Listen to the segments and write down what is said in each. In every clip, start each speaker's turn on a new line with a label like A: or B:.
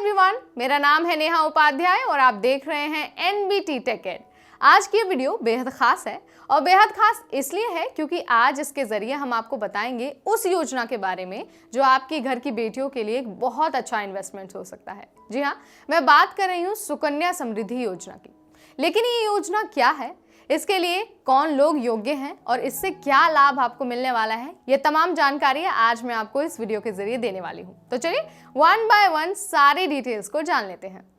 A: Everyone, मेरा नाम है नेहा उपाध्याय और आप देख रहे हैं एनबीटी टेक एड। आज की वीडियो बेहद खास है और बेहद खास इसलिए है क्योंकि आज इसके जरिए हम आपको बताएंगे उस योजना के बारे में जो आपकी घर की बेटियों के लिए एक बहुत अच्छा इन्वेस्टमेंट हो सकता है। जी हाँ, मैं बात कर रही हूँ सुकन्या समृद्धि योजना की। लेकिन ये योजना क्या है, इसके लिए कौन लोग योग्य हैं और इससे क्या लाभ आपको मिलने वाला है, ये तमाम जानकारी आज मैं आपको इस वीडियो के जरिए देने वाली हूँ। तो चलिए वन बाय वन सारी डिटेल्स को जान लेते हैं।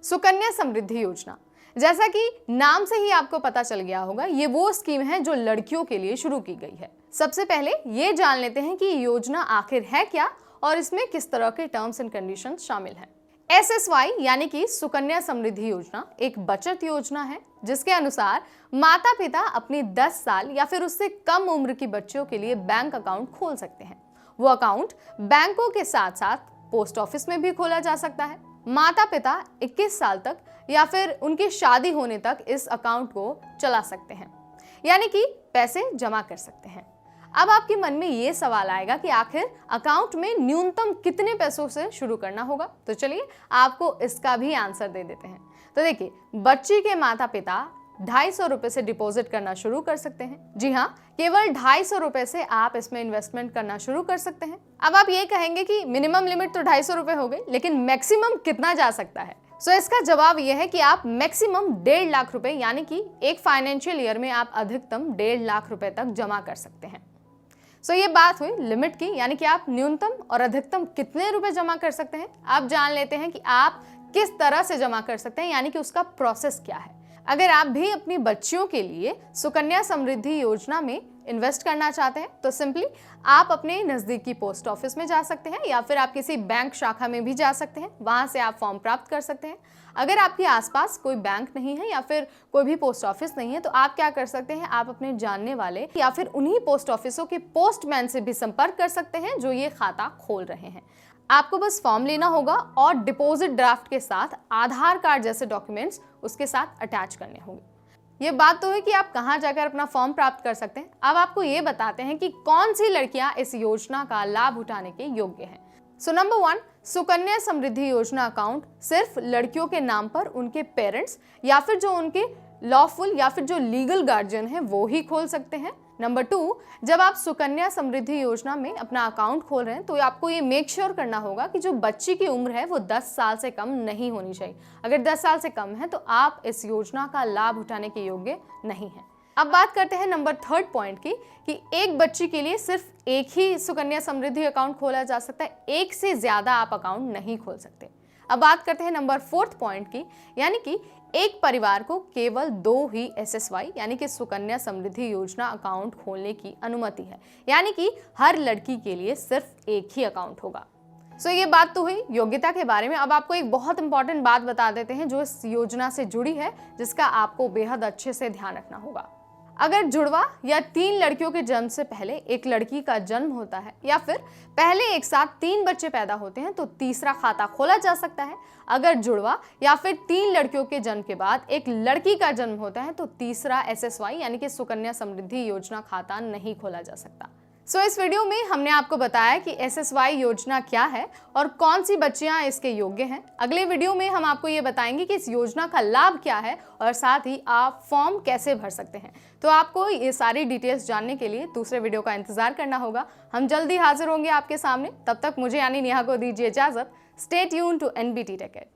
A: सुकन्या समृद्धि योजना, जैसा कि नाम से ही आपको पता चल गया होगा, ये वो स्कीम है जो लड़कियों के लिए शुरू की गई है। सबसे पहले ये जान लेते हैं कि योजना आखिर है क्या और इसमें किस तरह के टर्म्स एंड कंडीशंस शामिल हैं। SSY यानी कि सुकन्या समृद्धि योजना एक बचत योजना है जिसके अनुसार माता पिता अपनी 10 साल या फिर उससे कम उम्र की बच्चियों के लिए बैंक अकाउंट खोल सकते हैं। वो अकाउंट बैंकों के साथ साथ पोस्ट ऑफिस में भी खोला जा सकता है। माता पिता 21 साल तक या फिर उनकी शादी होने तक इस अकाउंट को चला सकते हैं, यानी कि पैसे जमा कर सकते हैं। अब आपके मन में ये सवाल आएगा कि आखिर अकाउंट में न्यूनतम कितने पैसों से शुरू करना होगा। तो चलिए आपको इसका भी आंसर दे देते हैं। तो देखिए, बच्ची के माता पिता 250 रुपए से डिपॉजिट करना शुरू कर सकते हैं। जी हाँ, केवल 250 रुपए से आप इसमें इन्वेस्टमेंट करना शुरू कर सकते हैं। अब आप ये कहेंगे कि मिनिमम लिमिट तो 250 रुपए हो गई, लेकिन मैक्सिमम कितना जा सकता है? इसका जवाब यह है कि आप मैक्सिमम 1.5 लाख रुपए यानी कि एक फाइनेंशियल ईयर में आप अधिकतम 1.5 लाख रुपए तक जमा कर सकते हैं। ये बात हुई लिमिट की, यानी कि आप न्यूनतम और अधिकतम कितने रुपए जमा कर सकते हैं। आप जान लेते हैं कि आप किस तरह से जमा कर सकते हैं, यानी कि उसका प्रोसेस क्या है। अगर आप भी अपनी बच्चियों के लिए सुकन्या समृद्धि योजना में इन्वेस्ट करना चाहते हैं तो सिंपली आप अपने नज़दीकी पोस्ट ऑफिस में जा सकते हैं या फिर आप किसी बैंक शाखा में भी जा सकते हैं। वहां से आप फॉर्म प्राप्त कर सकते हैं। अगर आपके आसपास कोई बैंक नहीं है या फिर कोई भी पोस्ट ऑफिस नहीं है तो आप क्या कर सकते हैं, आप अपने जानने वाले या फिर उन्हीं पोस्ट ऑफिसों के पोस्टमैन से भी संपर्क कर सकते हैं जो ये खाता खोल रहे हैं। आपको बस फॉर्म लेना होगा और डिपॉजिट ड्राफ्ट के साथ आधार कार्ड जैसे डॉक्यूमेंट्स उसके साथ अटैच करने होंगे। ये बात तो है कि आप कहां जाकर अपना फॉर्म प्राप्त कर सकते हैं। अब आपको ये बताते हैं कि कौन सी लड़कियां इस योजना का लाभ उठाने के योग्य हैं। नंबर 1, सुकन्या समृद्धि योजना अकाउंट सिर्फ लड़कियों के नाम पर उनके पेरेंट्स या फिर जो उनके लॉफुल या फिर जो लीगल गार्जियन है वो ही खोल सकते हैं। नंबर 2, जब आप सुकन्या समृद्धि योजना में अपना अकाउंट खोल रहे हैं तो आपको ये मेक श्योर करना होगा कि जो बच्ची की उम्र है वो 10 साल से कम नहीं होनी चाहिए। अगर 10 साल से कम है तो आप इस योजना का लाभ उठाने के योग्य नहीं है। अब बात करते हैं नंबर 3 पॉइंट की कि एक बच्ची के लिए सिर्फ एक ही सुकन्या समृद्धि अकाउंट खोला जा सकता है, एक से ज्यादा आप अकाउंट नहीं खोल सकते। अब बात करते हैं नंबर 4 पॉइंट की, यानी कि एक परिवार को केवल 2 ही SSY यानी कि सुकन्या समृद्धि योजना अकाउंट खोलने की अनुमति है, यानी कि हर लड़की के लिए सिर्फ एक ही अकाउंट होगा। ये बात तो हुई योग्यता के बारे में। अब आपको एक बहुत इंपॉर्टेंट बात बता देते हैं जो इस योजना से जुड़ी है, जिसका आपको बेहद अच्छे से ध्यान रखना होगा। अगर जुड़वा या 3 लड़कियों के जन्म से पहले एक लड़की का जन्म होता है या फिर पहले एक साथ 3 बच्चे पैदा होते हैं तो तीसरा खाता खोला जा सकता है। अगर जुड़वा या फिर 3 लड़कियों के जन्म के बाद एक लड़की का जन्म होता है तो तीसरा SSY यानी कि सुकन्या समृद्धि योजना खाता नहीं खोला जा सकता। इस वीडियो में हमने आपको बताया कि SSY योजना क्या है और कौन सी बच्चियां इसके योग्य हैं। अगले वीडियो में हम आपको ये बताएंगे कि इस योजना का लाभ क्या है और साथ ही आप फॉर्म कैसे भर सकते हैं। तो आपको ये सारी डिटेल्स जानने के लिए दूसरे वीडियो का इंतजार करना होगा। हम जल्दी हाजिर होंगे आपके सामने। तब तक मुझे यानी नेहा को दीजिए इजाजत। Stay tuned to NBT tech add.